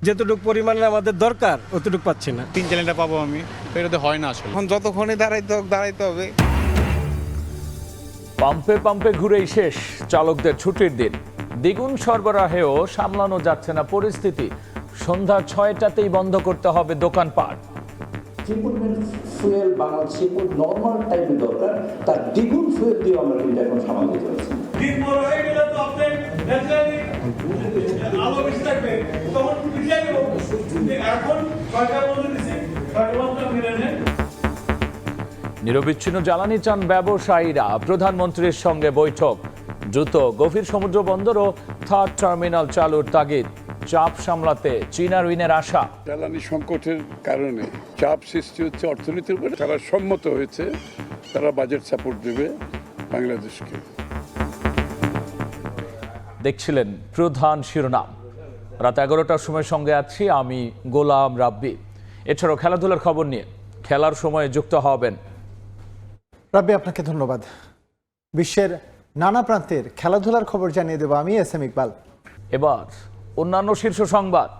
যেতটুকু পরিমাণে আমাদের দরকার অতটুকু পাচ্ছি না। 3 চ্যানেলটা পাবো আমি, এটাতে হয় না আসলে। এখন যতক্ষণে দাঁড়াইতে হবে। পাম্পে পাম্পে ঘুরেই শেষ চালকদের ছুটির দিন। দ্বিগুণ সরবরাহেও সামলানো যাচ্ছে না পরিস্থিতি। সন্ধ্যা 6টাতেই বন্ধ করতে হবে দোকানপাট। যে পরিমাণ ফুয়েল বাংলাদেশে নর্মাল টাইমে দরকার তার দ্বিগুণ ফুয়েল দিয়ে আমরা কিন্তু এখন সামাল দিতে পারছি। নিরবিচ্ছিন্ন জ্বালানি চান ব্যবসায়ীরা। প্রধানমন্ত্রীর সঙ্গে বৈঠক। দ্রুত গভীর সমুদ্র বন্দর ও থার্ড টার্মিনাল চালুর তাগিদ। চাপ সামলাতে চীনা ঋণের আশা। জ্বালানি সংকটের কারণে চাপ সৃষ্টি হচ্ছে অর্থনীতির উপরে। তারা সম্মত হয়েছে, তারা বাজেট সাপোর্ট দেবে বাংলাদেশকে। দেখছিলেন প্রধান শিরোনাম। রাত 11টার সময় সঙ্গে আছি আমি গোলাম রাব্বি। এছাড়াও খেলাধুলার খবর নিয়ে খেলার সময় যুক্ত হবেন রাব্বি। আপনাকে ধন্যবাদ। বিশ্বের নানা প্রান্তের খেলাধুলার খবর জানিয়ে দেব আমি এস এম ইকবাল। এবার অন্যান্য শীর্ষ সংবাদ।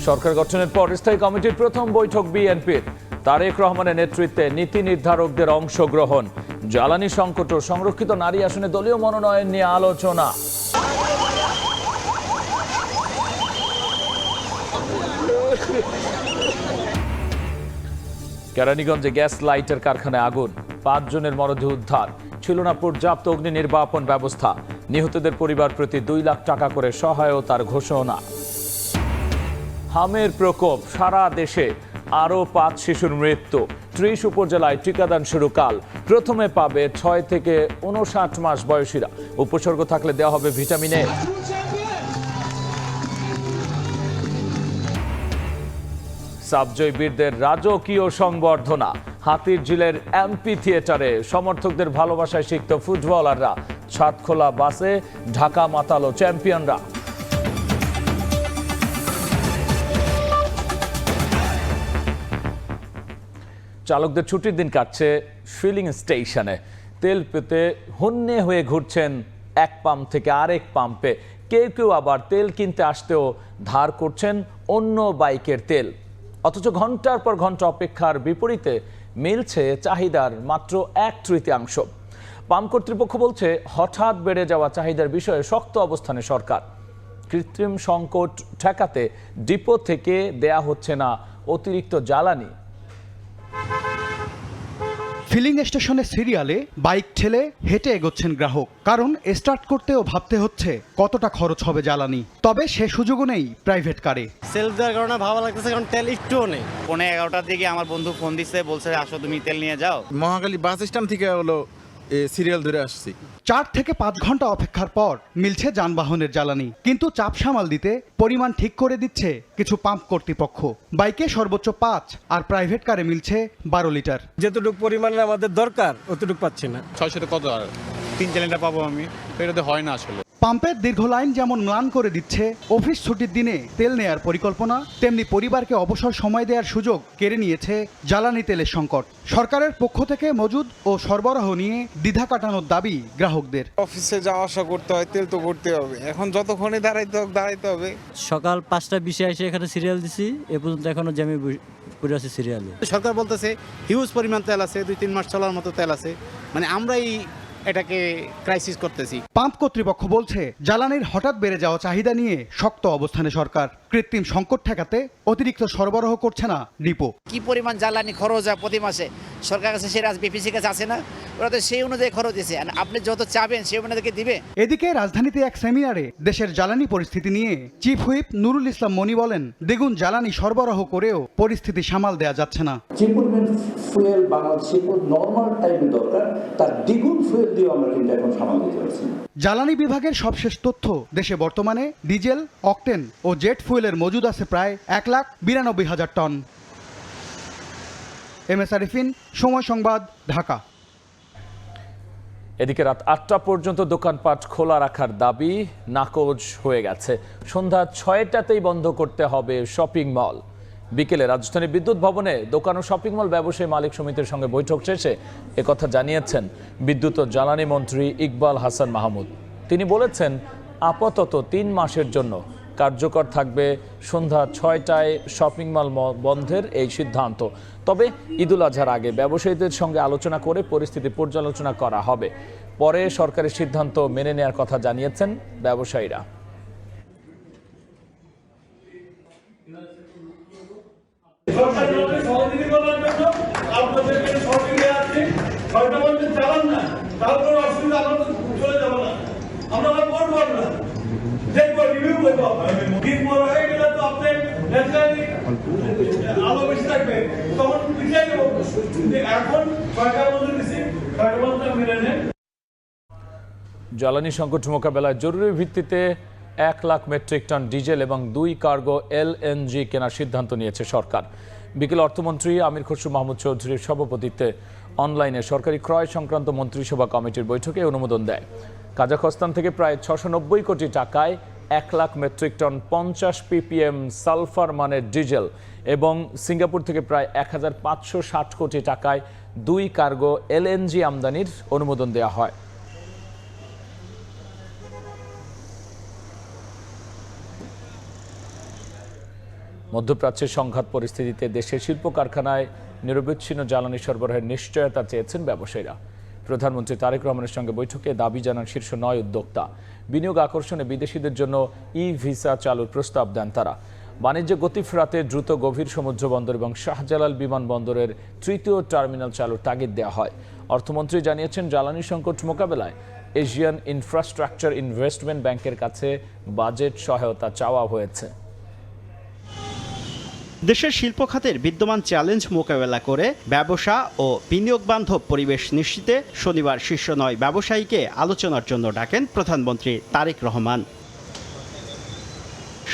সরকার গঠনের পর স্থায়ী কমিটির প্রথম বৈঠক বিএনপির। তারেক রহমানের নেতৃত্বে নীতি নির্ধারকদের অংশগ্রহণ। জ্বালানি সংকট ও সংরক্ষিত নারী আসনে দলীয় মনোনয়ন নিয়ে আলোচনা। কেরানীগঞ্জে গ্যাস লাইটের কারখানায় আগুন। 5 জনের মরদেহ উদ্ধার। ছিল না পর্যাপ্ত অগ্নি নির্বাপন ব্যবস্থা। নিহতদের পরিবার প্রতি 2 লাখ টাকা করে সহায়তার ঘোষণা। হামের প্রকোপ সারা দেশে। আরও 5 শিশুর মৃত্যু। 30 উপজেলায় টিকাদান শুরু কাল। প্রথমে পাবে 6 থেকে 59 মাস বয়সীরা। উপসর্গ থাকলে দেওয়া হবে ভিটামিন এ। সাবজয় বীরদের রাজকীয় সংবর্ধনা। হাতির ঝিলের এমপি থিয়েটারে সমর্থকদের ভালোবাসায় সিক্ত ফুটবলাররা। ছাদখোলা বাসে ঢাকা মাতালো চ্যাম্পিয়নরা। চালকদের ছুটির দিন কাটছে ফিলিং স্টেশনে। তেল পেতে হন্যে হয়ে ঘুরছেন এক পাম্প থেকে আরেক পাম্পে। কেউ কেউ আবার তেল কিনতে আসতেও ধার করছেন অন্য বাইকের তেল। অথচ ঘন্টার পর ঘন্টা অপেক্ষার বিপরীতে মিলছে চাহিদার মাত্র 1/3। পাম্প কর্তৃপক্ষ বলছে হঠাৎ বেড়ে যাওয়া চাহিদার বিষয়ে শক্ত অবস্থানে সরকার। কৃত্রিম সংকট ঠেকাতে ডিপো থেকে দেয়া হচ্ছে না অতিরিক্ত জ্বালানি। ফিলিং স্টেশনে সিরিয়ালে বাইক ঠেলে হেঁটে এগোচ্ছেন গ্রাহক। কারণ স্টার্ট করতেও ভাবতে হচ্ছে কতটা খরচ হবে জ্বালানি। তবে সে সুযোগও নেই প্রাইভেট কারে। সেলফ দেওয়ার কারণে ভালো লাগতেছে, কারণ তেল একটুও নেই। 11:30টার দিকে আমার বন্ধু ফোন দিচ্ছে, বলছে আসো তুমি তেল নিয়ে যাও। মহাখালী বাস স্ট্যান্ড থেকে হলো সিরিয়াল ধরে আসছি। 4 থেকে 5 ঘন্টা অপেক্ষার পর মিলছে যানবাহনের জ্বালানি। কিন্তু চাপ সামাল দিতে পরিমাণ ঠিক করে দিচ্ছে কিছু পাম্প কর্তৃপক্ষ। বাইকে সর্বোচ্চ 5 আর প্রাইভেট কারে মিলছে 12 লিটার। যেতটুকু পরিমাণে আমাদের দরকার অতটুকু পাচ্ছি না। 600 কত আর 3 চ্যানেলটা পাবো আমি, এটাতে হয় না আসলে। পাম্পের দীর্ঘ লাইন যেমন ম্লান করে দিচ্ছে অফিস ছুটির দিনে তেল নেয়ার পরিকল্পনা, তেমনি পরিবারকে অবসর সময় দেওয়ার সুযোগ কেড়ে নিয়েছে জ্বালানি তেলের সংকট। সরকারের পক্ষ থেকে মজুদ ও সরবরাহ নিয়ে দ্বিধা কাটানোর দাবি গ্রাহকদের। অফিসে যাওয়া আসা করতে হয়, তেল তো করতে হবে। এখন যতক্ষণে দাঁড়াইতে হবে। সকাল 5টা 20-এ এসে এখানে সিরিয়াল দিছি, এ পর্যন্ত এখনো জ্যামে পড়ে আছে সিরিয়ালে। সরকার বলতেছে হিউজ পরিমাণ তেল আছে, 2-3 মাস চলার মতো তেল আছে। মানে আমরাই এটাকে ক্রাইসিস করতেছি। পাম্প কর্তৃপক্ষ বলছে জ্বালানির হঠাৎ বেড়ে যাওয়া চাহিদা নিয়ে শক্ত অবস্থানে সরকার। কৃত্রিম সংকট ঠেকাতে অতিরিক্ত সরবরাহ করছে না ডিপো। কি পরিমাণ জ্বালানি খরচ হয় প্রতি মাসে সরকার কাছে, সেটা বিপিসি কাছে আছে না? ওরা তো সেই অনুযায়ী খরচ দিচ্ছে, আপনি যত চাবেন সেই অনুযায়ী দিবে। এদিকে রাজধানীতে এক সেমিনারে দেশের জ্বালানি পরিস্থিতি নিয়ে চিফ হুইপ নুরুল ইসলাম মনি বলেন, দ্বিগুণ জ্বালানি সরবরাহ করেও পরিস্থিতি সামাল দেয়া যাচ্ছে না। যে পরিমাণ ফুয়েল বাংলাদেশে নর্মাল টাইমে দরকার তার দ্বিগুণ ফুয়েল দিয়ে আমরা কিন্তু এখন সামাল দিতে পারছি। জ্বালানি বিভাগের সবশেষ তথ্য, দেশে বর্তমানে ডিজেল, অকটেন ও জেট ফুয়েলের মজুদ আছে প্রায় 1,92,000 টন। MS আরিফিন, সময় সংবাদ, ঢাকা। এদিকে রাত 8টা পর্যন্ত দোকানপাট খোলা রাখার দাবি নাকচ হয়ে গেছে। সন্ধ্যা 6টাতেই বন্ধ করতে হবে শপিং মল। বিকেলে রাজধানী বিদ্যুৎ ভবনে দোকান ও শপিং মল ব্যবসায়ী মালিক সমিতির সঙ্গে বৈঠক শেষে একথা জানিয়েছেন বিদ্যুৎ ও জ্বালানি মন্ত্রী ইকবাল হাসান মাহমুদ। তিনি বলেছেন আপাতত 3 মাসের জন্য কার্যকর থাকবে সন্ধ্যা 6টায় শপিং মল বন্ধের এই সিদ্ধান্ত। তবে ঈদুল আজহার আগে ব্যবসায়ীদের সঙ্গে আলোচনা করে পরিস্থিতি পর্যালোচনা করা হবে। পরে সরকারের সিদ্ধান্ত মেনে নেওয়ার কথা জানিয়েছেন ব্যবসায়ীরা। জ্বালানি সংকট মোকাবেলায় জরুরি ভিত্তিতে 1 লাখ মেট্রিক টন ডিজেল এবং 2 কার্গো LNG কেনার সিদ্ধান্ত নিয়েছে সরকার। বিকেল অর্থমন্ত্রী আমির খসরু মাহমুদ চৌধুরীর সভাপতিত্বে অনলাইনে সরকারি ক্রয় সংক্রান্ত মন্ত্রিসভা কমিটির বৈঠকে অনুমোদন দেয়। কাজাখস্তান থেকে প্রায় 690 কোটি টাকায় 1 lakh metric ton 50 ppm sulphur মানের ডিজেল এবং সিঙ্গাপুর থেকে প্রায় 1560 কোটি টাকায় 2 কার্গো LNG আমদানির অনুমোদন দেওয়া হয়। মধ্যপ্রাচ্যের সংঘাত পরিস্থিতিতে দেশের শিল্প কারখানায় নিরবচ্ছিন্ন জ্বালানি সরবরাহের নিশ্চয়তা চেয়েছেন ব্যবসায়ীরা। প্রধানমন্ত্রী তারেক রহমানের সঙ্গে বৈঠকে দাবি জানান শীর্ষ 9 উদ্যোক্তা। বিনিয়োগ আকর্ষণে বিদেশিদের জন্য ভিসা চালুর প্রস্তাব দেন তারা। বাণিজ্য গতি ফেরাতে দ্রুত গভীর সমুদ্র বন্দর এবং শাহজালাল বিমানবন্দরের 3য় টার্মিনাল চালুর তাগিদ দেওয়া হয়। অর্থমন্ত্রী জানিয়েছেন জ্বালানি সংকট মোকাবেলায় এশিয়ান ইনফ্রাস্ট্রাকচার ইনভেস্টমেন্ট ব্যাংকের কাছে বাজেট সহায়তা চাওয়া হয়েছে। দেশের শিল্প খাতের বিদ্যমান চ্যালেঞ্জ মোকাবেলা করে ব্যবসা ও বিনিয়োগ বান্ধব পরিবেশ নিশ্চিতে শনিবার শীর্ষ 9 ব্যবসায়ীকে আলোচনার জন্য ডাকেন প্রধানমন্ত্রী তারেক রহমান।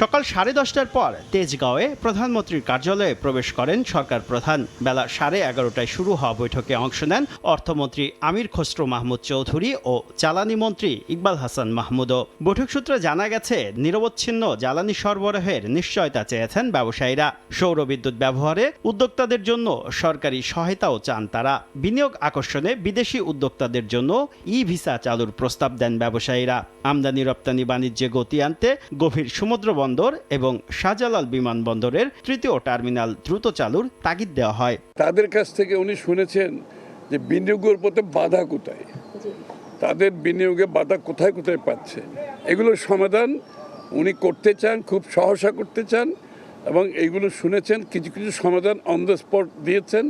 সকাল 10:30টার পর তেজগাঁওয়ে প্রধানমন্ত্রীর কার্যালয়ে প্রবেশ করেন সরকার প্রধান। বেলা 11:30টায় শুরু হওয়া বৈঠকে অংশ নেন অর্থমন্ত্রী আমির খসরু মাহমুদ চৌধুরী ও জ্বালানি মন্ত্রী ইকবাল হাসান মাহমুদও। বৈঠক সূত্রে জানা গেছে, নিরবচ্ছিন্ন জ্বালানি সরবরাহের নিশ্চয়তা চেয়েছেন ব্যবসায়ীরা। সৌর বিদ্যুৎ ব্যবহারে উদ্যোক্তাদের জন্য সরকারি সহায়তাও চান তারা। বিনিয়োগ আকর্ষণে বিদেশি উদ্যোক্তাদের জন্য ভিসা চালুর প্রস্তাব দেন ব্যবসায়ীরা। আমদানি রপ্তানি বাণিজ্যে গতি আনতে গভীর সমুদ্র বন্দর এবং শাহজালাল বিমানবন্দরের 3য় টার্মিনাল দ্রুত চালুর তাগিদ দেওয়া হয়। তাদের কাছ থেকে উনি শুনেছেন যে বিনিয়োগের পথে বাধা কোথায়, তাদের বিনিয়োগে বাধা কোথায় কোথায় পাচ্ছে, এগুলোর সমাধান উনি করতে চান, খুব সহসা করতে চান এবং এইগুলো শুনেছেন। কিছু কিছু সমাধান অন দ্য স্পট দিয়েছেন,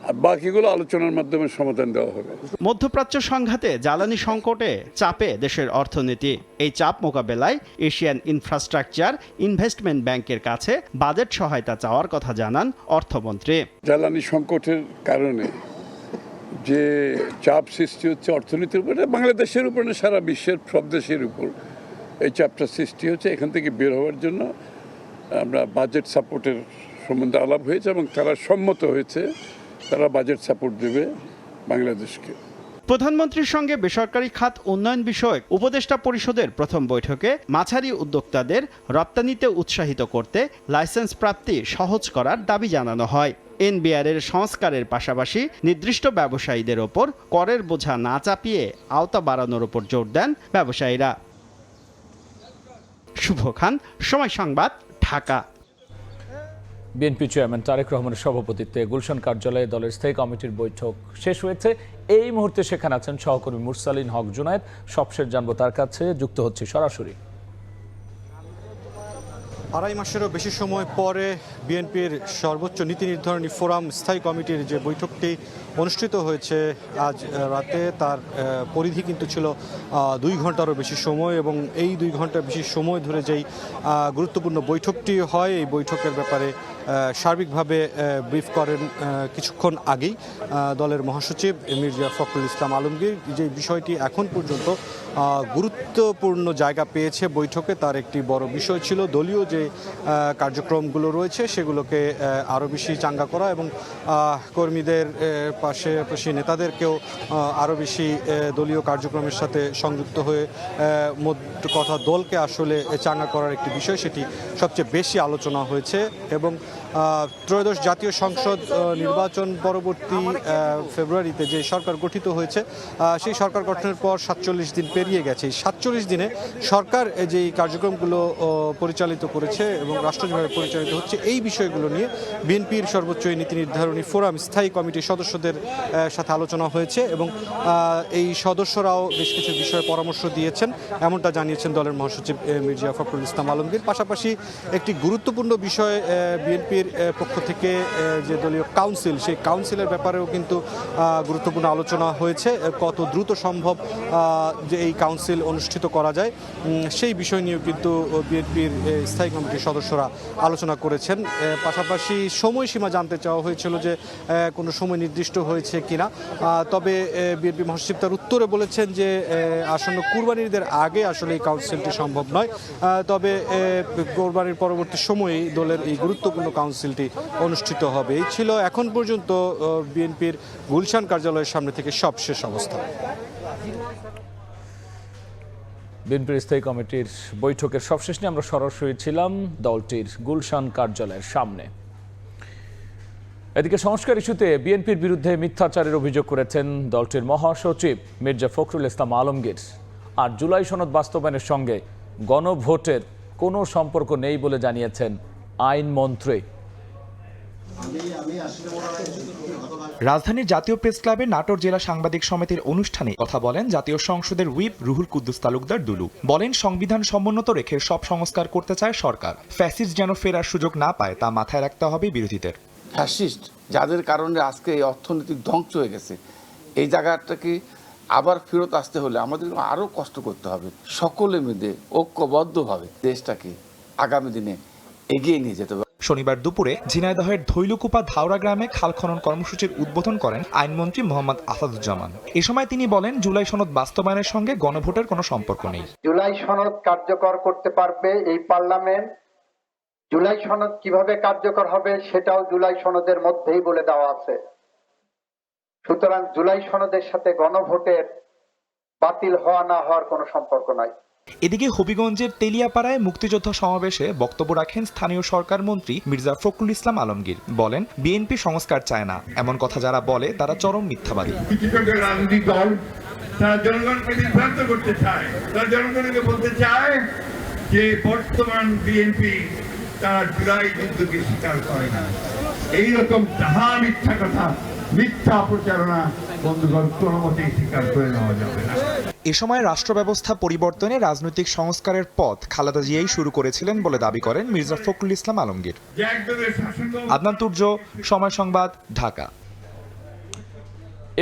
আর বাকিগুলো আলোচনার মাধ্যমে সমাধান দেওয়া হবে। মধ্যপ্রাচ্য সংঘাতে জ্বালানি সংকটে চাপে দেশের অর্থনীতি। এই চাপ মোকাবেলায় এশিয়ান ইনফ্রাস্ট্রাকচার ইনভেস্টমেন্ট ব্যাংকের কাছে বাজেট সহায়তা চাওয়ার কথা জানান অর্থমন্ত্রী। জ্বালানি সংকটের কারণে যে চাপ সৃষ্টি হচ্ছে অর্থনীতির উপরে, বাংলাদেশের উপর না, সারা বিশ্বের সব দেশের উপর এই চাপটা সৃষ্টি হচ্ছে। এখান থেকে বের হওয়ার জন্য আমরা বাজেট সাপোর্টের সম্বন্ধে আলাপ হয়েছে এবং তারা সম্মত হয়েছে, তারা বাজেট সাপোর্ট দেবে বাংলাদেশকে। প্রধানমন্ত্রীর সঙ্গে বেসরকারি খাত উন্নয়ন বিষয়ক উপদেষ্টা পরিষদের প্রথম বৈঠকে মাঝারি উদ্যোক্তাদের রপ্তানিতে উৎসাহিত করতে লাইসেন্স প্রাপ্তি সহজ করার দাবি জানানো হয়। এনবিআর-এর সংস্কারের পাশাপাশি নির্দিষ্ট ব্যবসায়ীদের ওপর করের বোঝা না চাপিয়ে আওতা বাড়ানোর ওপর জোর দেন ব্যবসায়ীরা। শুভ খান, সময় সংবাদ, ঢাকা। বিএনপি চেয়ারম্যান তারেক রহমানের সভাপতিত্বে গুলশান কার্যালয়ে দলের স্থায়ী কমিটির বৈঠক শেষ হয়েছে। এই মুহূর্তে সেখানে আছেন সহকর্মী মুরসালিন হক জুনায়েদ। সবশেষ জানবো তার কাছে, যুক্ত হচ্ছে সরাসরি। 2.5 মাসেরও বেশি সময় পরে বিএনপির সর্বোচ্চ নীতি নির্ধারণী ফোরাম স্থায়ী কমিটির যে বৈঠকটি অনুষ্ঠিত হয়েছে আজ রাতে, তার পরিধি কিন্তু ছিল 2 ঘন্টারও বেশি সময় এবং এই 2 ঘন্টার বেশি সময় ধরে যেই গুরুত্বপূর্ণ বৈঠকটি হয়, এই বৈঠকের ব্যাপারে সার্বিকভাবে ব্রিফ করেন কিছুক্ষণ আগেই দলের মহাসচিব মির্জা ফখরুল ইসলাম আলমগীর। যে বিষয়টি এখন পর্যন্ত গুরুত্বপূর্ণ জায়গা পেয়েছে বৈঠকে, তার একটি বড় বিষয় ছিল দলীয় যে কার্যক্রমগুলো রয়েছে সেগুলোকে আরও বেশি চাঙ্গা করা এবং কর্মীদের পাশাপাশি নেতাদেরকেও আরও বেশি দলীয় কার্যক্রমের সাথে সংযুক্ত হয়ে মোট কথা দলকে আসলে চাঙ্গা করার একটি বিষয়, সেটি সবচেয়ে বেশি আলোচনা হয়েছে। এবং ত্রয়োদশ জাতীয় সংসদ নির্বাচন পরবর্তী ফেব্রুয়ারিতে যে সরকার গঠিত হয়েছে, সেই সরকার গঠনের পর 47 দিন পেরিয়ে গেছে। এই 47 দিনে সরকার যেই কার্যক্রমগুলো পরিচালিত করেছে এবং রাষ্ট্র যেভাবে পরিচালিত হচ্ছে, এই বিষয়গুলো নিয়ে বিএনপির সর্বোচ্চ নীতি নির্ধারণী ফোরাম স্থায়ী কমিটির সদস্যদের সাথে আলোচনা হয়েছে এবং এই সদস্যরাও বেশ কিছু বিষয়ে পরামর্শ দিয়েছেন, এমনটা জানিয়েছেন দলের মহাসচিব মির্জা ফখরুল ইসলাম আলমগীর। পাশাপাশি একটি গুরুত্বপূর্ণ বিষয় বিএনপির পক্ষ থেকে যে দলীয় কাউন্সিল, সেই কাউন্সিলের ব্যাপারেও কিন্তু গুরুত্বপূর্ণ আলোচনা হয়েছে। কত দ্রুত সম্ভব যে এই কাউন্সিল অনুষ্ঠিত করা যায়, সেই বিষয় নিয়েও কিন্তু বিএনপির স্থায়ী কমিটির সদস্যরা আলোচনা করেছেন। পাশাপাশি সময়সীমা জানতে চাওয়া হয়েছিল যে কোনো সময় নির্দিষ্ট হয়েছে কিনা। তবে বিএনপি মহাসচিব তার উত্তরে বলেছেন যে আসন্ন কুরবানির ঈদের আগে আসলে এই কাউন্সিলটি সম্ভব নয়, তবে কোরবানির পরবর্তী সময়েই দলের এই গুরুত্বপূর্ণ কাউন্সিলটি অনুষ্ঠিত হবে। এই ছিল এখন পর্যন্ত বিএনপির গুলশান কার্যালয়ের সামনে থেকে সবশেষ অবস্থা। বিএনপির স্থায়ী কমিটির বৈঠকের সবশেষ নিয়ে আমরা সরাসরি ছিলাম দলটির গুলশান কার্যালয়ের সামনে। এদিকে সংস্কার ইস্যুতে বিএনপির বিরুদ্ধে মিথ্যাচারের অভিযোগ করেছেন দলটির মহাসচিব মির্জা ফখরুল ইসলাম আলমগীর। আর জুলাই সনদ বাস্তবায়নের সঙ্গে গণভোটের কোনো সম্পর্ক নেই বলে জানিয়েছেন আইনমন্ত্রী। রাজধানীর জাতীয় প্রেস ক্লাবে নাটোর জেলা সাংবাদিক সমিতির অনুষ্ঠানে কথা বলেন জাতীয় সংসদের হুইপ রুহুল কুদ্দুস তালুকদার দুলু। বলেন, সংবিধান সমুন্নত রেখে সব সংস্কার করতে চায় সরকার। ফ্যাসিস্ট যেন ফেরার সুযোগ না পায় তা মাথায় রাখতে হবে বিরোধীদের। ফ্যাসিস্ট যাদের কারণে আজকে এই অর্থনৈতিক ধ্বংস হয়ে গেছে, এই জায়গাটাকে আবার ফেরত আসতে হলে আমাদের আরও কষ্ট করতে হবে। সকলে মিলে ঐক্যবদ্ধভাবে দেশটাকে আগামী দিনে এগিয়ে নিয়ে যেতে হবে। শনিবার দুপুরে ঝিনাইদহের ধৈলকুপা ধাওড়া গ্রামে খাল খনন কর্মসূচির উদ্বোধন করেন আইনমন্ত্রী মোহাম্মদ আসাদুজ্জামান। এ সময় তিনি বলেন, জুলাই সনদ বাস্তবায়নের সঙ্গে গণভোটের কোনো সম্পর্ক নেই। জুলাই সনদ কার্যকর করতে পারবে এই পার্লামেন্ট। জুলাই সনদ কিভাবে কার্যকর হবে সেটাও জুলাই সনদের মধ্যেই বলে দেওয়া আছে। সুতরাং জুলাই সনদের সাথে গণভোটের বাতিল হওয়া না হওয়ার কোনো সম্পর্ক নাই। এদিকে হবিগঞ্জের তেলিয়াপাড়ায় মুক্তিযোদ্ধা সমাবেশে বক্তব্য রাখেন স্থানীয় সরকার মন্ত্রী মির্জা ফখরুল ইসলাম আলমগীর। বলেন, বিএনপি সংস্কার চায় না, এমন কথা যারা বলে তারা চরম মিথ্যাবাদী। রাজনৈতিক দল তারা জনগণকে বিভ্রান্ত করতে চায়, তারা জনগণকে বলতে চায় যে বর্তমান বিএনপি তারা জুলাই যুদ্ধকে স্বীকার করে না। এইরকম তাহা মিথ্যা কথা, মিথ্যা প্রচারণা বন্ধুগণ কোনো মতেই স্বীকার করে নেওয়া যাবে না। এ সময় রাষ্ট্র ব্যবস্থা পরিবর্তনে রাজনৈতিক সংস্কারের পথ খালেদা জিয়াই শুরু করেছিলেন বলে দাবি করেন মির্জা ফখরুল ইসলাম আলমগীর। আদনান তুর্য, সময় সংবাদ, ঢাকা।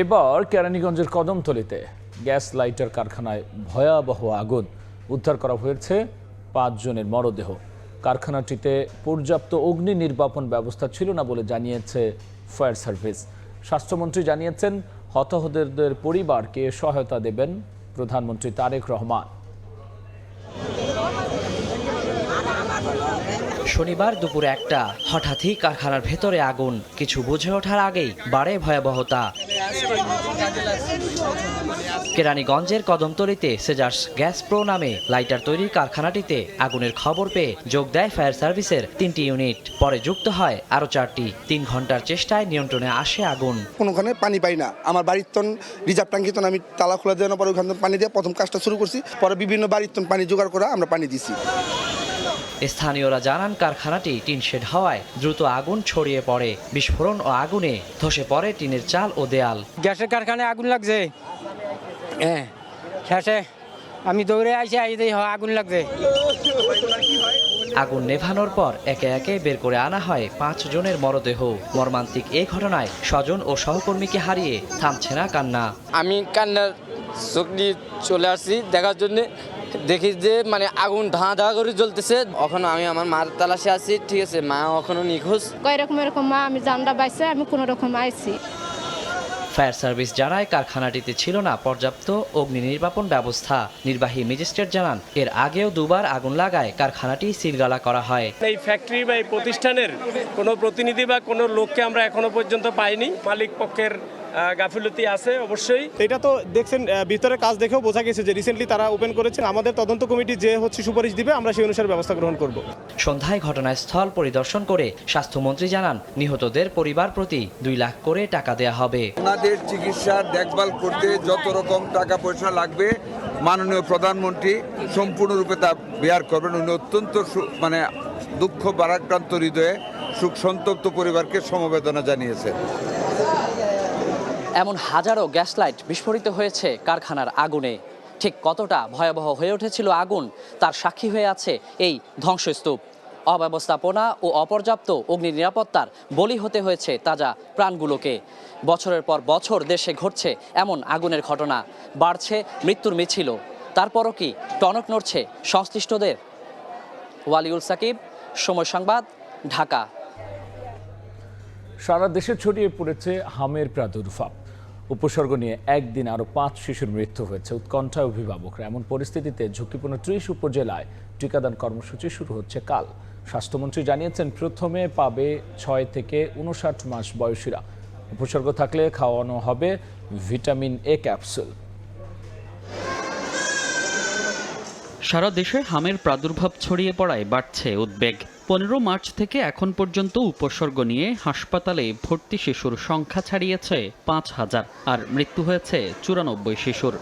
এবার কেরানীগঞ্জের কদমতলীতে গ্যাস লাইটার কারখানায় ভয়াবহ আগুন। উদ্ধার করা হয়েছে 5 জনের মরদেহ। কারখানাটিতে পর্যাপ্ত অগ্নি নির্বাপন ব্যবস্থা ছিল না বলে জানিয়েছে ফায়ার সার্ভিস। স্বাস্থ্যমন্ত্রী জানিয়েছেন, হতাহতদের পরিবারকে সহায়তা দেবেন প্রধানমন্ত্রী তারেক রহমান। শনিবার দুপুরে 1টা হঠাৎই কারখানার ভেতরে আগুন। কিছু বুঝে ওঠার আগেই বাড়ে ভয়াবহতা। কেরানীগঞ্জের কদমতলীতে সেজার্স গ্যাস প্রো নামে লাইটার তৈরির কারখানাটিতে আগুনের খবর পেয়ে যোগ দেয় ফায়ার সার্ভিসের 3টি ইউনিট। পরে যুক্ত হয় আরও 4টি। 3 ঘন্টার চেষ্টায় নিয়ন্ত্রণে আসে আগুন। কোনোখানে পানি পাই না, আমার বাড়ির তন রিজার্ভ ট্যাঙ্কি তন আমি তালা খোলা দেওয়ার পরে ওখান পানি দিয়ে প্রথম কাজটা শুরু করছি। পরে বিভিন্ন বাড়ির তন পানি জোগাড় করা আমরা পানি দিছি। স্থানীয়রা জানান, কারখানাটি টিন শেড হওয়ায় দ্রুত আগুন ছড়িয়ে পড়ে। বিস্ফোরণ ও আগুনে ধসে পড়ে টিনের চাল ও দেয়াল। গ্যাসের কারখানায় আগুন লাগছে, হ্যাঁ শেষে আমি দৌড়ে আসি আগুন লাগছে। আগুন নেভানোর পর একে একে বের করে আনা হয় 5 জনের মরদেহ। মর্মান্তিক এই ঘটনায় স্বজন ও সহকর্মীকে হারিয়ে থামছে না কান্না। আমি কান্নার চোখ নিয়ে চলে আসছি দেখার জন্য। দেখি যে মানে আগুন ধা করে জ্বলতেছে। এখন আমি আমার মার তালাশে আছি, ঠিক আছে, মা এখনো নিখোঁজ। এরকম মা আমি জানটা পাইছে, আমি কোনো রকম আইছি। ফায়ার সার্ভিস জানায়, কারখানাটিতে ছিল না পর্যাপ্ত অগ্নি নির্বাপন ব্যবস্থা। নির্বাহী ম্যাজিস্ট্রেট জানান, এর আগেও 2বার আগুন লাগায় কারখানাটি সিলগালা করা হয়। এই ফ্যাক্টরি বা এই প্রতিষ্ঠানের কোনো প্রতিনিধি বা কোনো লোককে আমরা এখনো পর্যন্ত পাইনি। মালিক পক্ষের গাফিলতি আছে অবশ্যই। এটা তো দেখছেন ভিতরে কাজ দেখেও বোঝা গেছে যে রিসেন্টলি তারা ওপেন করেছেন। আমাদের তদন্ত কমিটি যে সুপারিশ দিবে আমরা সেই অনুসারে ব্যবস্থা গ্রহণ করব। সন্ধ্যায় ঘটনাস্থল পরিদর্শন করে স্বাস্থ্যমন্ত্রী জানান নিহতদের পরিবার প্রতি 2 লাখ করে টাকা দেয়া হবে। ওনাদের চিকিৎসার দেখভাল করতে যত রকম টাকা পয়সা লাগবে মাননীয় প্রধানমন্ত্রী সম্পূর্ণরূপে তা বেয়ার করবেন। উনি অত্যন্ত দুঃখ ভারাক্রান্ত হৃদয়ে সুখ সন্তপ্ত পরিবারকে সমবেদনা জানিয়েছেন। এমন হাজারো গ্যাস লাইট বিস্ফোরিত হয়েছে কারখানার আগুনে। ঠিক কতটা ভয়াবহ হয়ে উঠেছিল আগুন তার সাক্ষী হয়ে আছে এই ধ্বংসস্তূপ। অব্যবস্থাপনা ও অপর্যাপ্ত অগ্নি নিরাপত্তার বলি হতে হয়েছে তাজা প্রাণগুলোকে। বছরের পর বছর দেশে ঘটছে এমন আগুনের ঘটনা, বাড়ছে মৃত্যুর মিছিল, তারপরও কি টনক নড়ছে সংশ্লিষ্টদের? ওয়ালিউল সাকিব, সময় সংবাদ, ঢাকা। সারা দেশে ছড়িয়ে পড়েছে হামের প্রাদুর্ভাব। উপসর্গ নিয়ে একদিন আরও 5 শিশুর মৃত্যু হয়েছে। উৎকণ্ঠায় অভিভাবকরা। এমন পরিস্থিতিতে ঝুঁকিপূর্ণ 30 উপজেলায় টিকাদান কর্মসূচি শুরু হচ্ছে কাল। স্বাস্থ্যমন্ত্রী জানিয়েছেন প্রথমে পাবে 6 থেকে 59 মাস বয়সীরা। উপসর্গ থাকলে খাওয়ানো হবে ভিটামিন এ ক্যাপসুল। সারা দেশে হামের প্রাদুর্ভাব ছড়িয়ে পড়ায় বাড়ছে উদ্বেগ। 15 মার্চ থেকে এখন পর্যন্ত উপসর্গ নিয়ে হাসপাতালে ভর্তি শিশুর সংখ্যা ছাড়িয়েছে 5000 আর মৃত্যু হয়েছে 94 শিশুর।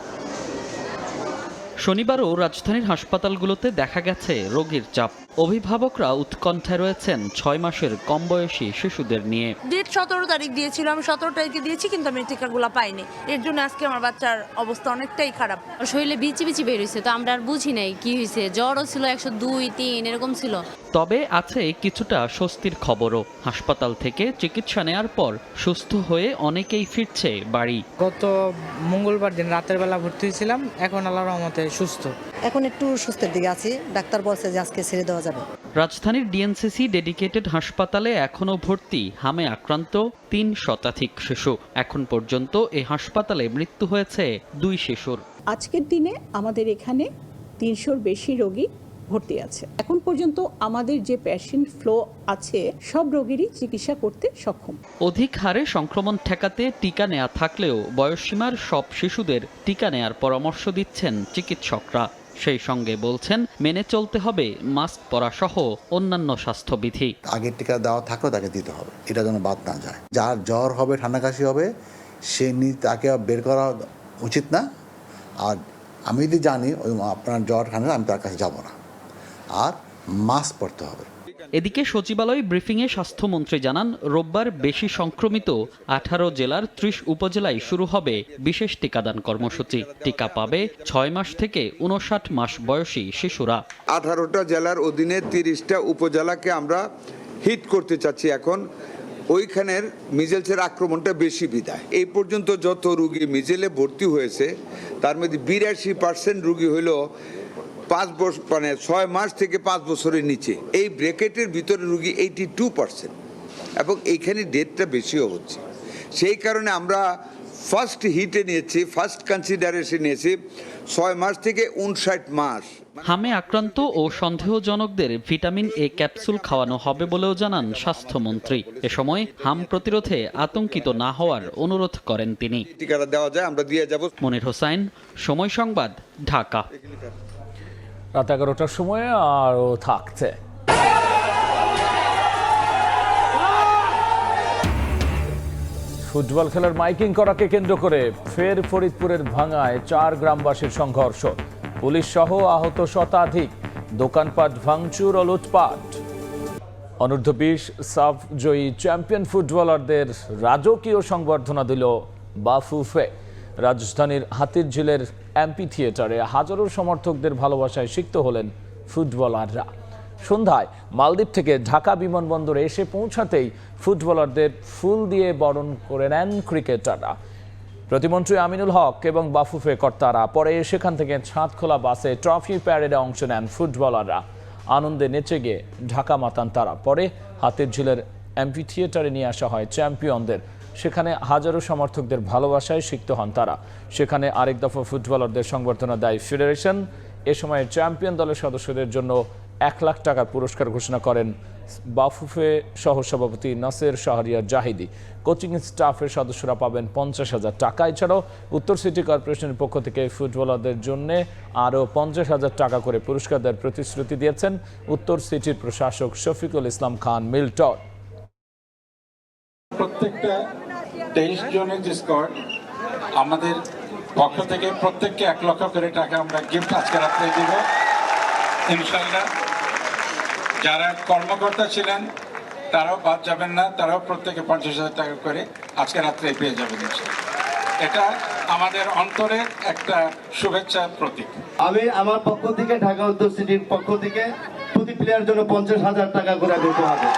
শনিবারও রাজধানীর হাসপাতালগুলোতে দেখা গেছে রোগীর চাপ। অভিভাবকরা উৎকণ্ঠায় রয়েছেন 6 মাসের কম বয়সী শিশুদের নিয়ে। ডেট 17 তারিখ দিয়েছিল, আমি 17 তারিখে দিয়েছি, কিন্তু আমি টিকাগুলো পাইনি। এর জন্য আজকে আমার বাচ্চার অবস্থা অনেকটাই খারাপ। শরীরে বিচি বিচি বের হয়েছে, তো আমরা আর বুঝি নাই কি হয়েছে। জ্বরও ছিল 102, 3 এরকম ছিল। তবে আছে কিছুটা স্বস্তির খবরও। হাসপাতাল থেকে চিকিৎসা নেয়ার পর সুস্থ হয়ে অনেকেই ফিরছে বাড়ি। গত মঙ্গলবার দিন রাতের বেলা ভর্তি হয়েছিলাম, এখন আল্লাহর রহমতে সুস্থ। এখন একটু সুস্থের দিকে আছি, ডাক্তার বলছে যে আজকে ছেড়ে দেওয়া যাবে। রাজধানীর ডিএনসিসি ডেডিকেটেড হাসপাতালে এখনও ভর্তি হামে আক্রান্ত 3 শতাধিক শিশু। এখন পর্যন্ত এই হাসপাতালে মৃত্যু হয়েছে 2 শিশুর। আজকের দিনে আমাদের এখানে 300-র বেশি রোগী ভর্তি আছে। এখন পর্যন্ত আমাদের যে পেশেন্ট ফ্লো আছে সব রোগীরই চিকিৎসা করতে সক্ষম। অধিক হারে সংক্রমণ ঠেকাতে টিকা নেওয়া থাকলেও বয়সসীমার সব শিশুদের টিকা নেয়ার পরামর্শ দিচ্ছেন চিকিৎসকরা। সেই সঙ্গে বলছেন মেনে চলতে হবে মাস্ক পরা সহ অন্যান্য স্বাস্থ্যবিধি। আগের টিকা দেওয়া থাকলেও তাকে দিতে হবে, এটা যেন বাদ না যায়। যার জ্বর হবে, ঠান্ডা কাশি হবে, তাকে বের করা উচিত না। আর আমি যদি জানি ওই আপনার জ্বর ঠান্ডা, আমি তার কাছে যাব না। আর মাস্ক পরতে হবে। এদিকে সচিবালয় ব্রিফিংয়ে স্বাস্থ্যমন্ত্রী জানান রোববার বেশি সংক্রমিত 18 জেলার 30 উপজেলায় শুরু হবে বিশেষ টিকাদান কর্মসূচি। টিকা পাবে 6 মাস থেকে 59 মাস বয়সী শিশুরা। 18টা জেলার অধীনে 30টা উপজেলাকে আমরা হিট করতে চাচ্ছি। এখন ওইখানের মিজেলসের আক্রমণটা বেশি বিদায়। এই পর্যন্ত যত রোগী মিজেলে ভর্তি হয়েছে তার মধ্যে 82% রোগী হইল 5 বছর 6 মাস থেকে 5 বছরের নিচে। এই ব্র্যাকেটের ভিতরে রোগী 82%, এবং এইখানে ডেটটা বেশিও হচ্ছে। সেই কারণে আমরা ফার্স্ট হিটে নিয়েছি, ফার্স্ট কনসিডারেশন নিয়েছি 6 মাস থেকে 59 মাস। হামে আক্রান্ত ও সন্দেহজনকদের ভিটামিন এ ক্যাপসুল খাওয়ানো হবে বলেও জানান স্বাস্থ্যমন্ত্রী। এ সময় হাম প্রতিরোধে আতঙ্কিত না হওয়ার অনুরোধ করেন তিনি। টিকাটা দেওয়া যায়, আমরা দিয়ে যাব। মনির হোসাইন, সময় সংবাদ, ঢাকা। রাত 11টার সময় আরও থাকছে। ফুটবল খেলার মাইকিং করাকে কেন্দ্র করে ফের ফরিদপুরের ভাঙায় 4 গ্রামবাসীর সংঘর্ষ। পুলিশ সহ আহত শতাধিক, দোকানপাট ভাঙচুর ও লুটপাট। অনূর্ধ্ব 20 সাফ জয়ী চ্যাম্পিয়ন ফুটবলারদের রাজকীয় সংবর্ধনা দিল বাফুফে। রাজধানীর হাতিরঝিলের এমপি থিয়েটারে হাজারো সমর্থকদের ভালোবাসায় সিক্ত হলেন ফুটবলাররা। সন্ধ্যায় মালদ্বীপ থেকে ঢাকা বিমানবন্দরে এসে পৌঁছাতেই ফুটবলারদের ফুল দিয়ে বরণ করে নেন ক্রিকেটাররা। প্রতিমন্ত্রী আমিনুল হক এবং বাফুফে কর্তারা পরে সেখান থেকে ছাদখোলা বাসে ট্রফি প্যারেডে অংশ নেন ফুটবলাররা। আনন্দে নেচে গিয়ে ঢাকা মাতান তারা। পরে হাতিরঝিলের এমপি থিয়েটারে নিয়ে আসা হয় চ্যাম্পিয়নদের। সেখানে হাজারো সমর্থকদের ভালোবাসায় সিক্ত হন তারা। সেখানে আরেক দফা ফুটবলারদের সংবর্ধনা দেয় ফেডারেশন। এ সময় চ্যাম্পিয়ন দলের সদস্যদের জন্য 1 লাখ টাকার পুরস্কার ঘোষণা করেন বাফুফে সহসভাপতি নাসের শাহরিয়ার জাহিদি। কোচিং স্টাফের সদস্যরা পাবেন 50,000 টাকা। এছাড়াও উত্তর সিটি কর্পোরেশনের পক্ষ থেকে ফুটবলারদের জন্য আরও 50,000 টাকা করে পুরস্কার দেওয়ার প্রতিশ্রুতি দিয়েছেন উত্তর সিটির প্রশাসক শফিকুল ইসলাম খান মিল্টন। প্রত্যেকটা 23 জনের যে স্কোয়াড, আমাদের পক্ষ থেকে প্রত্যেককে 1 লক্ষ করে টাকা আমরা গিফট আজকে রাত্রে দিব ইনশাআল্লাহ। যারা কর্মকর্তা ছিলেন তারাও বাদ যাবেন না, তারাও প্রত্যেকে 50,000 টাকা করে আজকে রাত্রে পেয়ে যাবেন। এটা আমাদের অন্তরের একটা শুভেচ্ছার প্রতীক। আমি আমার পক্ষ থেকে ঢাকা উত্তর সিটির পক্ষ থেকে প্রতি প্লেয়ার জন্য 50,000 টাকা করে দিতে হবে।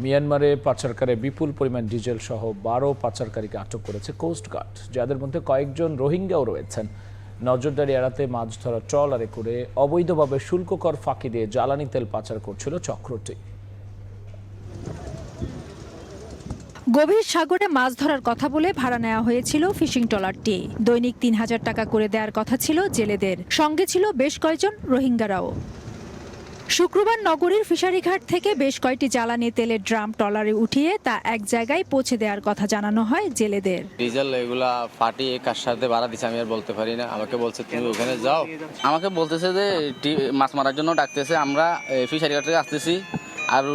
মিয়ানমারে পাচারকারে বিপুল পরিমাণ ডিজেল সহ 12 পাচারকারীকে আটক করেছে কোস্টগার্ড, যাদের মধ্যে কয়েকজন রোহিঙ্গাও রয়েছেন। নজরদারি এড়াতে মাছ ধরা ট্রলারে করে অবৈধভাবে শুল্ক কর ফাঁকি দিয়ে জ্বালানি তেল পাচার করছিল চক্রটি। গভীর সাগরে মাছ ধরার কথা বলে ভাড়া নেওয়া হয়েছিল ফিশিং ট্রলারটি। দৈনিক 3,000 টাকা করে দেওয়ার কথা ছিল জেলেদের, সঙ্গে ছিল বেশ কয়েকজন রোহিঙ্গারাও। শুক্রবার নগরীর ফিশারিঘাট থেকে বেশ কয়েকটি জ্বালানি তেলের ড্রাম ট্রলারে উঠিয়ে তা এক জায়গায় পৌঁছে দেওয়ার কথা জানানো হয় জেলেদের। ডিজেল এগুলা ফাটিয়ে কার সাথে ভাড়া দিচ্ছে আমি আর বলতে পারি না। আমাকে বলছে তুমি ওখানে যাও, আমাকে বলতেছে যে মাছ মারার জন্য ডাকতেছে, আমরা ফিশারিঘাট থেকে আসতেছি আর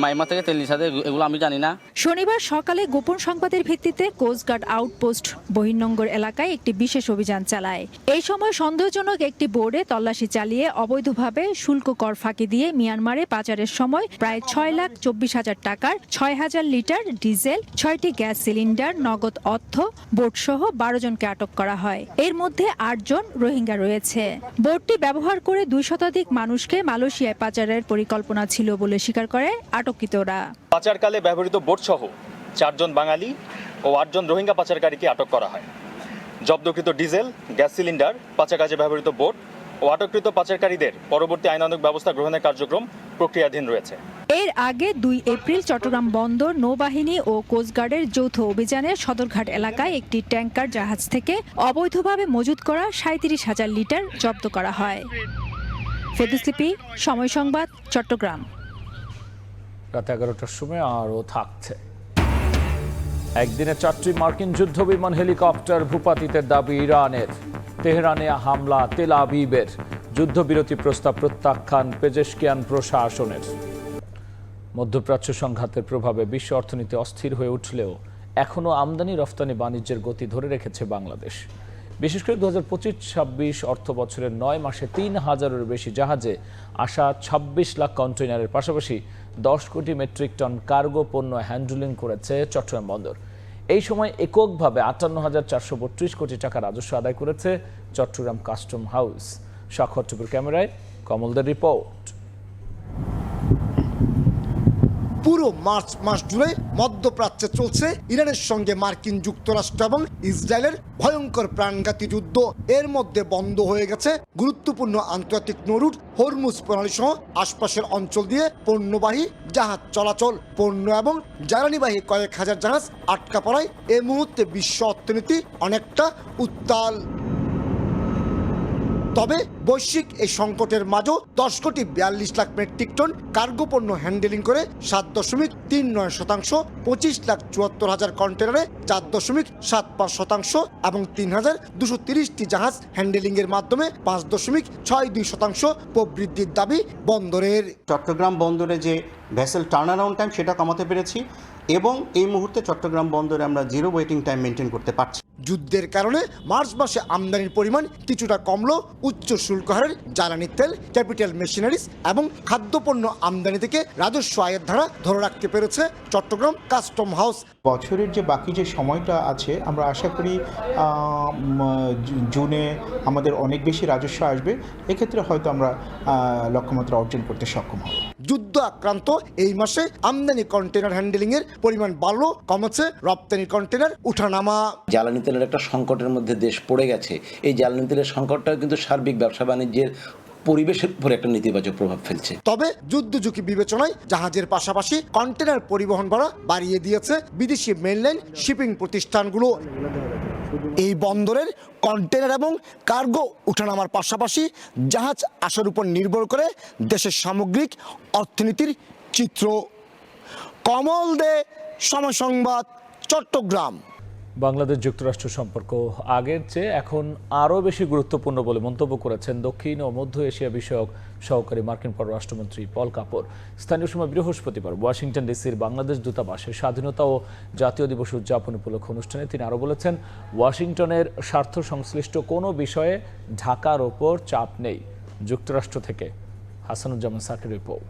মাইমা থেকে তেল নিশাতে, এগুলো আমি জানি না। শনিবার সকালে গোপন সংবাদের ভিত্তিতে কোস্টগার্ড আউটপোস্ট বহির্নঙ্গর এলাকায় একটি বিশেষ অভিযান চালায়। এই সময় সন্দেহজনক একটি বোর্ডে তল্লাশি চালিয়ে অবৈধভাবে শুল্ক কর ফাঁকি দিয়ে মিয়ানমারে পাচারের সময় প্রায় 6,24,000 টাকার 6,000 লিটার ডিজেল, 6টি গ্যাস সিলিন্ডার, নগদ অর্থ, বোটসহ 12 জনকে আটক করা হয়। এর মধ্যে 8 জন রোহিঙ্গা রয়েছে। বোটটি ব্যবহার করে 2 শতাধিক মানুষকে মালয়েশিয়ায় পাচারের পরিকল্পনা ছিল বলে স্বীকার করে আটককৃতরা। পাচারকালে ব্যবহৃত বোট সহ 4 জন বাঙালি ও 8 জন রোহিঙ্গা পাচারকারীকে আটক করা হয়। জব্দকৃত ডিজেল, গ্যাস সিলিন্ডার, পাচার কাজে ব্যবহৃত বোট ও আটককৃত পাচারকারীদের পরবর্তী আইনানুগ ব্যবস্থা গ্রহণের কার্যক্রম প্রক্রিয়াধীন রয়েছে। এর আগে 2 এপ্রিল চট্টগ্রাম বন্দর, নৌবাহিনী ও কোস্টগার্ডের যৌথ অভিযানে সদরঘাট এলাকায় একটি ট্যাঙ্কার জাহাজ থেকে অবৈধভাবে মজুত করা 37,000 লিটার জব্দ করা হয়। ফেদুসলিপি, সময় সংবাদ, চট্টগ্রাম। রাত 11টার সময় আরও থাকছে। একদিনে 4টি মার্কিন যুদ্ধ বিমান, হেলিকপ্টার ভূপাতিতের দাবি ইরানের। তেহরানে হামলা তেল আবিবের। যুদ্ধবিরতি প্রস্তাব প্রত্যাখ্যান পেজেশকিয়ান প্রশাসনের। মধ্যপ্রাচ্য সংঘাতের প্রভাবে বিশ্ব অর্থনীতি অস্থির হয়ে উঠলেও এখনও আমদানি রফতানি বাণিজ্যের গতি ধরে রেখেছে বাংলাদেশ। বিশেষ করে 2025-26 অর্থ বছরের 9 মাসে 3,000-এর বেশি জাহাজে আসা 26 লাখ কন্টেইনারের পাশাপাশি 10 কোটি মেট্রিক টন কার্গো পণ্য হ্যান্ডলিং করেছে চট্টগ্রাম বন্দর। এই সময় এককভাবে 58,432 কোটি টাকা রাজস্ব আদায় করেছে চট্টগ্রাম কাস্টম হাউস। স্বাক্ষর টুপুর ক্যামেরায় কমলদের রিপোর্ট। পুরো মার্চ মাস জুড়ে মধ্যপ্রাচ্যে চলছে ইরানের সঙ্গে মার্কিন যুক্তরাষ্ট্র এবং ইসরায়েলের ভয়ঙ্কর প্রাণঘাতী যুদ্ধ। এর মধ্যে বন্ধ হয়ে গেছে গুরুত্বপূর্ণ আন্তর্জাতিক নৌরুট, হরমুজ প্রণালী সহ আশপাশের অঞ্চল দিয়ে পণ্যবাহী জাহাজ চলাচল। পণ্য এবং জ্বালানিবাহী কয়েক হাজার জাহাজ আটকা পড়ায় এই মুহূর্তে বিশ্ব অর্থনীতি অনেকটা উত্তাল। তবে বৈশ্বিক এই সংকটের মাঝেও 10 কোটি 42 লাখ মেট্রিক টন কার্গো পণ্য হ্যান্ডেলিং করে 7.39%, 25,74,000 কন্টেনারে 4.75% এবং 3,230টি জাহাজ হ্যান্ডেলিংয়ের মাধ্যমে 5.62% প্রবৃদ্ধির দাবি বন্দরের। চট্টগ্রাম বন্দরে যে ভেসেল টার্ন অ্যারাউন্ড টাইম সেটা কমাতে পেরেছি এবং এই মুহূর্তে চট্টগ্রাম বন্দরে আমরা 0 ওয়েটিং টাইম মেনটেন করতে পারছি। যুদ্ধের কারণে মার্চ মাসে আমদানির পরিমাণ কিছুটা কমলো। উচ্চ শুল্ক হারের জ্বালানি তেল, ক্যাপিটাল মেশিনারিজ এবং খাদ্যপণ্য আমদানি থেকে রাজস্ব আয়ের ধারা ধরে রাখতে পেরেছে চট্টগ্রাম কাস্টম হাউস। বছরের যে বাকি যে সময়টা আছে আমরা আশা করি জুনে আমাদের অনেক বেশি রাজস্ব আসবে। এক্ষেত্রে হয়তো আমরা লক্ষ্যমাত্রা অর্জন করতে সক্ষম হব। যুদ্ধ আক্রান্ত এই মাসে আমদানি কন্টেনার হ্যান্ডেলিংয়ের পরিমাণ বাড়লো, কমেছে রপ্তানি কন্টেনার উঠানামা। জ্বালানি তেলের একটা সংকটের মধ্যে দেশ পড়ে গেছে। এই জ্বালানি তেলের সংকটটা কিন্তু সার্বিক ব্যবসা বাণিজ্যের পরিবেশের উপর একটা নেতিবাচক প্রভাব ফেলছে। তবে যুদ্ধ ঝুঁকি বিবেচনায় জাহাজের পাশাপাশি কন্টেনার পরিবহন ভাড়া বাড়িয়ে দিয়েছে বিদেশি মেইনলাইন শিপিং প্রতিষ্ঠানগুলো। এই বন্দরের কন্টেনার এবং কার্গো ওঠানামার পাশাপাশি জাহাজ আসার উপর নির্ভর করে দেশের সামগ্রিক অর্থনীতির চিত্র। কমল দে, সময় সংবাদ, চট্টগ্রাম। বাংলাদেশ যুক্তরাষ্ট্র সম্পর্ক আগের চেয়ে এখন আরও বেশি গুরুত্বপূর্ণ বলে মন্তব্য করেছেন দক্ষিণ ও মধ্য এশিয়া বিষয়ক সহকারী মার্কিন পররাষ্ট্রমন্ত্রী পল কাপর। স্থানীয় সময় বৃহস্পতিবার ওয়াশিংটন ডিসির বাংলাদেশ দূতাবাসে স্বাধীনতা ও জাতীয় দিবস উদযাপন উপলক্ষে অনুষ্ঠানে তিনি আরও বলেছেন, ওয়াশিংটনের স্বার্থ সংশ্লিষ্ট কোনো বিষয়ে ঢাকার ওপর চাপ নেই যুক্তরাষ্ট্র থেকে। হাসানুজ্জামান সাকির রিপোর্ট।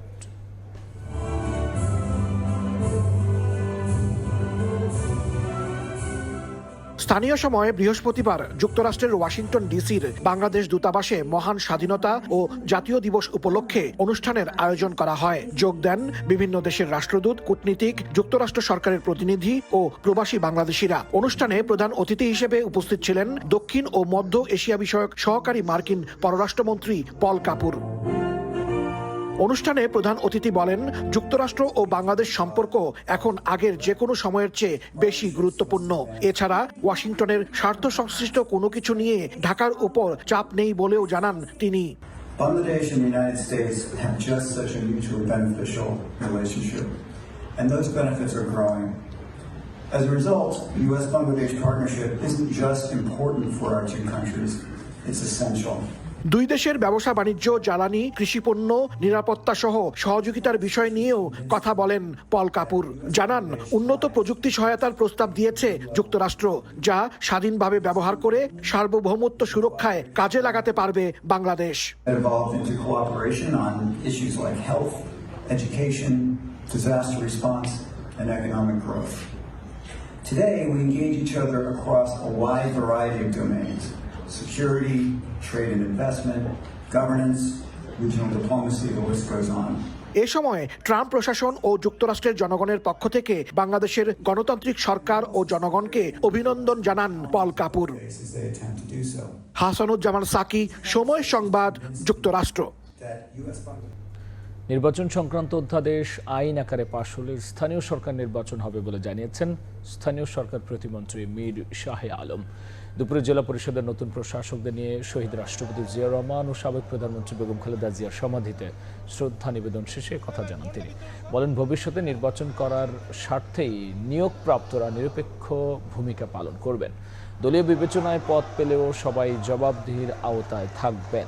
স্থানীয় সময়ে বৃহস্পতিবার যুক্তরাষ্ট্রের ওয়াশিংটন ডিসির বাংলাদেশ দূতাবাসে মহান স্বাধীনতা ও জাতীয় দিবস উপলক্ষে অনুষ্ঠানের আয়োজন করা হয়। যোগ দেন বিভিন্ন দেশের রাষ্ট্রদূত, কূটনীতিক, যুক্তরাষ্ট্র সরকারের প্রতিনিধি ও প্রবাসী বাংলাদেশিরা। অনুষ্ঠানে প্রধান অতিথি হিসেবে উপস্থিত ছিলেন দক্ষিণ ও মধ্য এশিয়া বিষয়ক সহকারী মার্কিন পররাষ্ট্রমন্ত্রী পল কাপুর। অনুষ্ঠানে প্রধান অতিথি বলেন, যুক্তরাষ্ট্র ও বাংলাদেশ সম্পর্ক এখন আগের যে কোনো সময়ের চেয়ে বেশি গুরুত্বপূর্ণ। এছাড়া ওয়াশিংটনের স্বার্থ সংশ্লিষ্ট কোনো কিছু নিয়ে ঢাকার উপর চাপ নেই বলেও জানান তিনি। Bangladesh and the United States have just such a mutually beneficial relationship, and those benefits are growing. As a result, the U.S.-Bangladesh partnership isn't just important for our two countries, it's essential. দুই দেশের ব্যবসা বাণিজ্য, জ্বালানি, কৃষিপণ্য, নিরাপত্তা সহ সহযোগিতার বিষয় নিয়েও কথা বলেন পল কাপুর। জানান, উন্নত প্রযুক্তি সহায়তার প্রস্তাব দিয়েছে যুক্তরাষ্ট্র, যা স্বাধীনভাবে ব্যবহার করে সার্বভৌমত্ব সুরক্ষায় কাজে লাগাতে পারবে Bangladesh. Evolved into cooperation on issues like health, education, disaster response, and economic growth. Today, we engage each other across a wide variety of domains: security, trade and investment, governance, regional diplomacy, the list goes on. এ সময় Trump প্রশাসন ও যুক্তরাষ্ট্রের জনগণের পক্ষ থেকে বাংলাদেশের গণতান্ত্রিক সরকার ও জনগণকে অভিনন্দন জানান পল কাপুর। হাসানুজ্জামান সাকি, সময় সংবাদ, যুক্তরাষ্ট্র। নির্বাচন সংক্রান্ত অধ্যাদেশ আইন আকারে পাশ হলে স্থানীয় সরকার নির্বাচন হবে বলে জানিয়েছেন স্থানীয় সরকার প্রতিমন্ত্রী মীর শাহে আলম। দুপুরে জেলা পরিষদের নতুন প্রশাসকদের নিয়ে শহীদ রাষ্ট্রপতি জিয়া রহমান ও সাবেক প্রধানমন্ত্রী বেগম খালেদা জিয়ার সমাধিতে শ্রদ্ধা নিবেদন শেষে কথা জানান তিনি। বলেন, ভবিষ্যতে নির্বাচন করার স্বার্থেই নিয়োগপ্রাপ্তরা নিরপেক্ষ ভূমিকা পালন করবেন। দলীয় বিবেচনায় পদ পেলেও সবাই জবাবদিহির আওতায় থাকবেন।